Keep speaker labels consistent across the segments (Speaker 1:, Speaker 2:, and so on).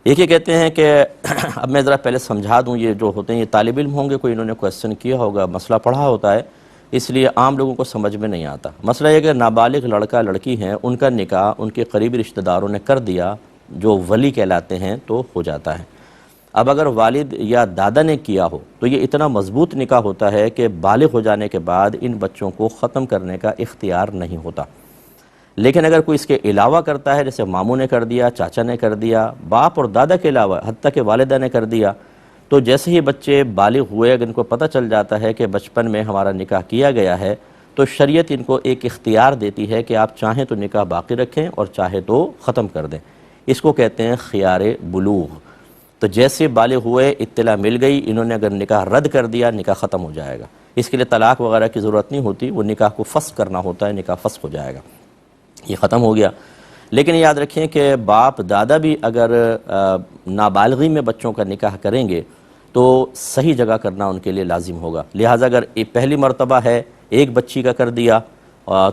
Speaker 1: ایک یہ کہتے ہیں کہ اب میں ذرا پہلے سمجھا دوں، یہ جو ہوتے ہیں یہ طالب علم ہوں گے، کوئی انہوں نے کویسچن کیا ہوگا، مسئلہ پڑھا ہوتا ہے، اس لیے عام لوگوں کو سمجھ میں نہیں آتا۔ مسئلہ یہ کہ نابالغ لڑکا لڑکی ہیں، ان کا نکاح ان کے قریبی رشتہ داروں نے کر دیا، جو ولی کہلاتے ہیں، تو ہو جاتا ہے۔ اب اگر والد یا دادا نے کیا ہو تو یہ اتنا مضبوط نکاح ہوتا ہے کہ بالغ ہو جانے کے بعد ان بچوں کو ختم کرنے کا اختیار نہیں ہوتا۔ لیکن اگر کوئی اس کے علاوہ کرتا ہے، جیسے ماموں نے کر دیا، چاچا نے کر دیا، باپ اور دادا کے علاوہ حتیٰ کہ والدہ نے کر دیا، تو جیسے ہی بچے بالغ ہوئے، اگر ان کو پتہ چل جاتا ہے کہ بچپن میں ہمارا نکاح کیا گیا ہے، تو شریعت ان کو ایک اختیار دیتی ہے کہ آپ چاہیں تو نکاح باقی رکھیں اور چاہے تو ختم کر دیں۔ اس کو کہتے ہیں خیار بلوغ۔ تو جیسے بالغ ہوئے، اطلاع مل گئی، انہوں نے اگر نکاح رد کر دیا، نکاح ختم ہو جائے گا۔ اس کے لیے طلاق وغیرہ کی ضرورت نہیں ہوتی، وہ نکاح کو فسخ کرنا ہوتا ہے، نکاح فسخ ہو جائے گا، یہ ختم ہو گیا۔ لیکن یاد رکھیں کہ باپ دادا بھی اگر نابالغی میں بچوں کا نکاح کریں گے تو صحیح جگہ کرنا ان کے لیے لازم ہوگا۔ لہٰذا اگر پہلی مرتبہ ہے، ایک بچی کا کر دیا،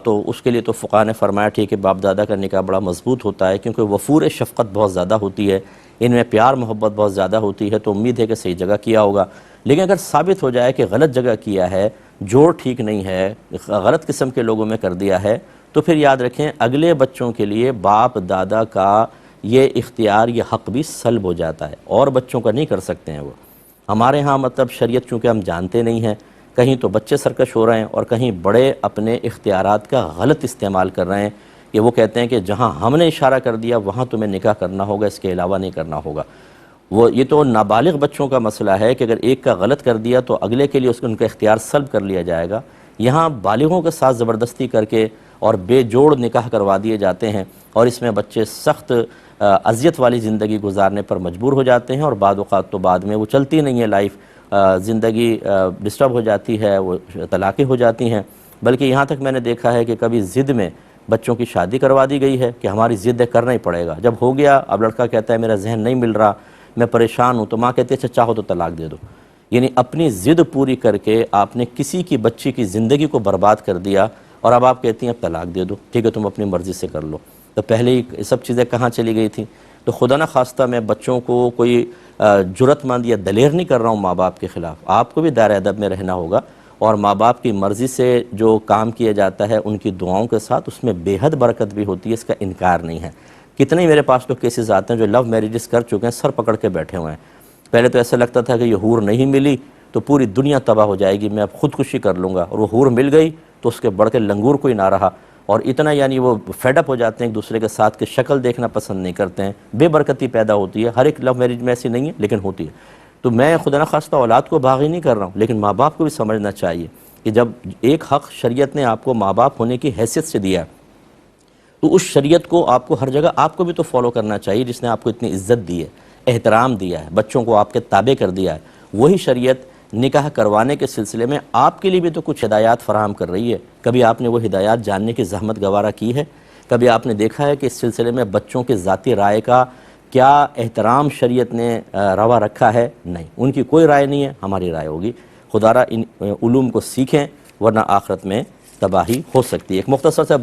Speaker 1: تو اس کے لیے تو فقہاء نے فرمایا ٹھیک ہے، باپ دادا کا نکاح بڑا مضبوط ہوتا ہے، کیونکہ وفور شفقت بہت زیادہ ہوتی ہے، ان میں پیار محبت بہت زیادہ ہوتی ہے، تو امید ہے کہ صحیح جگہ کیا ہوگا۔ لیکن اگر ثابت ہو جائے کہ غلط جگہ کیا ہے، جوڑ ٹھیک نہیں ہے، غلط قسم کے لوگوں میں کر دیا ہے، تو پھر یاد رکھیں اگلے بچوں کے لیے باپ دادا کا یہ اختیار، یہ حق بھی سلب ہو جاتا ہے، اور بچوں کا نہیں کر سکتے ہیں وہ۔ ہمارے ہاں مطلب شریعت چونکہ ہم جانتے نہیں ہیں، کہیں تو بچے سرکش ہو رہے ہیں اور کہیں بڑے اپنے اختیارات کا غلط استعمال کر رہے ہیں، کہ وہ کہتے ہیں کہ جہاں ہم نے اشارہ کر دیا وہاں تمہیں نکاح کرنا ہوگا، اس کے علاوہ نہیں کرنا ہوگا۔ یہ تو نابالغ بچوں کا مسئلہ ہے کہ اگر ایک کا غلط کر دیا تو اگلے کے لیے ان کا اختیار سلب کر لیا جائے گا۔ یہاں بالغوں کے ساتھ زبردستی کر کے اور بے جوڑ نکاح کروا دیے جاتے ہیں، اور اس میں بچے سخت اذیت والی زندگی گزارنے پر مجبور ہو جاتے ہیں، اور بعد اوقات تو بعد میں وہ چلتی نہیں ہے لائف، زندگی ڈسٹرب ہو جاتی ہے، وہ طلاقیں ہو جاتی ہیں۔ بلکہ یہاں تک میں نے دیکھا ہے کہ کبھی ضد میں بچوں کی شادی کروا دی گئی ہے کہ ہماری ضد ہے، کرنا ہی پڑے گا۔ جب ہو گیا، اب لڑکا کہتا ہے میرا ذہن نہیں مل رہا، میں پریشان ہوں، تو ماں کہتی ہے اچھا چاہو تو طلاق دے دو۔ یعنی اپنی ضد پوری کر کے آپ نے کسی کی بچی کی زندگی کو برباد کر دیا، اور اب آپ کہتی ہیں اب طلاق دے دو، ٹھیک ہے تم اپنی مرضی سے کر لو۔ تو پہلے ہی یہ سب چیزیں کہاں چلی گئی تھیں؟ تو خدا نہ خواستہ میں بچوں کو کوئی جرأت مند یا دلیر نہیں کر رہا ہوں ماں باپ کے خلاف، آپ کو بھی دائرہ ادب میں رہنا ہوگا، اور ماں باپ کی مرضی سے جو کام کیا جاتا ہے ان کی دعاؤں کے ساتھ اس میں بے حد برکت بھی ہوتی ہے، اس کا انکار نہیں ہے۔ کتنے میرے پاس تو کیسز آتے ہیں جو لو میریجز کر چکے ہیں، سر پکڑ کے بیٹھے ہوئے ہیں۔ پہلے تو ایسا لگتا تھا کہ یہ حور نہیں ملی تو پوری دنیا تباہ ہو جائے گی، میں اب خودکشی کر لوں گا، اور وہ حور مل گئی تو اس کے بڑھ کے لنگور کوئی نہ رہا، اور اتنا یعنی وہ فیڈ اپ ہو جاتے ہیں ایک دوسرے کے ساتھ کہ شکل دیکھنا پسند نہیں کرتے ہیں، بے برکتی پیدا ہوتی ہے۔ ہر ایک لو میرج میں ایسی نہیں ہے لیکن ہوتی ہے۔ تو میں خدا نہ خواستہ اولاد کو باغی نہیں کر رہا ہوں، لیکن ماں باپ کو بھی سمجھنا چاہیے کہ جب ایک حق شریعت نے آپ کو ماں باپ ہونے کی حیثیت سے دیا ہے، تو اس شریعت کو آپ کو ہر جگہ آپ کو بھی تو فالو کرنا چاہیے، جس نے آپ کو اتنی عزت دی ہے، احترام دیا ہے، بچوں کو آپ کے تابع کر دیا ہے۔ وہی شریعت نکاح کروانے کے سلسلے میں آپ کے لیے بھی تو کچھ ہدایات فراہم کر رہی ہے۔ کبھی آپ نے وہ ہدایات جاننے کی زحمت گوارہ کی ہے؟ کبھی آپ نے دیکھا ہے کہ اس سلسلے میں بچوں کے ذاتی رائے کا کیا احترام شریعت نے روا رکھا ہے؟ نہیں، ان کی کوئی رائے نہیں ہے، ہماری رائے ہوگی۔ خدا را ان علوم کو سیکھیں ورنہ آخرت میں تباہی ہو سکتی ہے۔ ایک مختصر سے